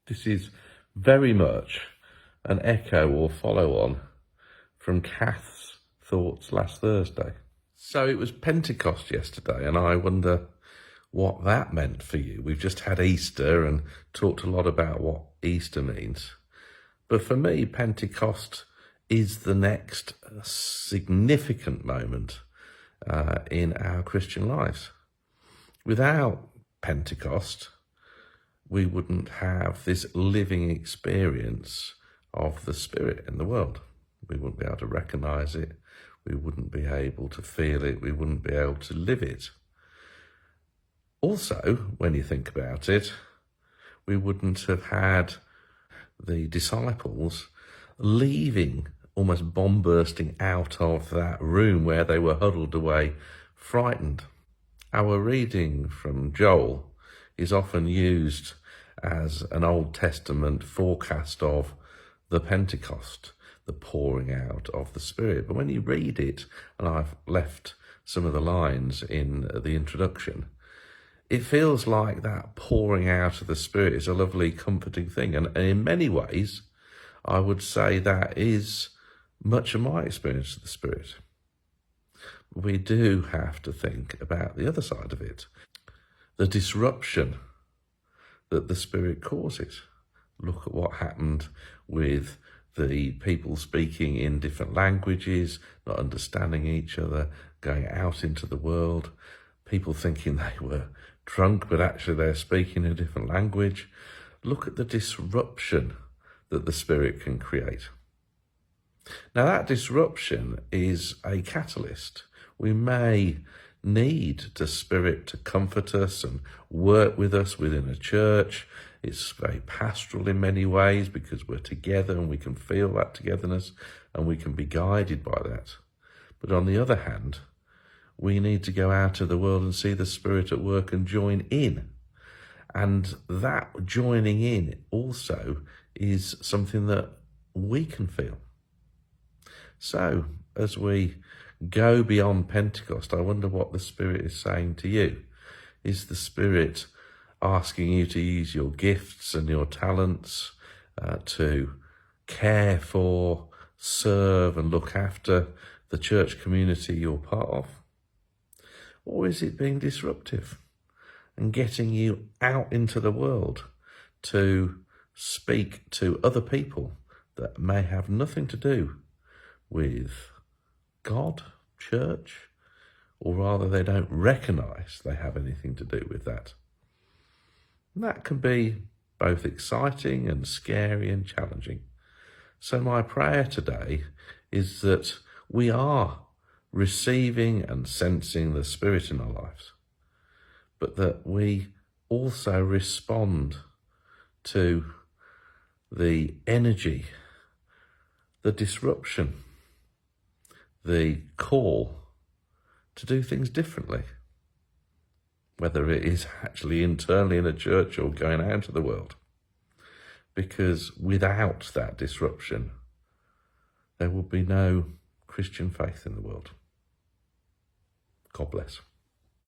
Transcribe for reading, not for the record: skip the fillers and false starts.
This is very much an echo or follow-on from Kath's thoughts last Thursday. So it was Pentecost yesterday, and I wonder what that meant for you. We've just had Easter and talked a lot about what Easter means. But for me, Pentecost is the next significant moment in our Christian lives. Without Pentecost, we wouldn't have this living experience of the Spirit in the world. We wouldn't be able to recognise it. We wouldn't be able to feel it. We wouldn't be able to live it. Also, when you think about it, we wouldn't have had the disciples leaving, almost bomb bursting out of that room where they were huddled away, frightened. Our reading from Joel is often used as an Old Testament forecast of the Pentecost, the pouring out of the Spirit. But when you read it, and I've left some of the lines in the introduction, it feels like that pouring out of the Spirit is a lovely, comforting thing. And in many ways, I would say that is much of my experience of the Spirit. We do have to think about the other side of it, the disruption that the Spirit causes. Look at what happened with the people speaking in different languages, not understanding each other, going out into the world, people thinking they were drunk, but actually they're speaking a different language. Look at the disruption that the Spirit can create. Now, that disruption is a catalyst. We may need the Spirit to comfort us and work with us within a church. It's very pastoral in many ways because we're together and we can feel that togetherness and we can be guided by that. But on the other hand, we need to go out of the world and see the Spirit at work and join in. And that joining in also is something that we can feel. So as we go beyond Pentecost, I wonder what the Spirit is saying to you. Is the Spirit asking you to use your gifts and your talents to care for, serve and look after the church community you're part of? Or is it being disruptive and getting you out into the world to speak to other people that may have nothing to do with God, church, or rather they don't recognise they have anything to do with that? And that can be both exciting and scary and challenging. So my prayer today is that we are receiving and sensing the Spirit in our lives, but that we also respond to the energy, the disruption, the call to do things differently, whether it is actually internally in a church or going out into the world. Because without that disruption, there will be no Christian faith in the world. God bless.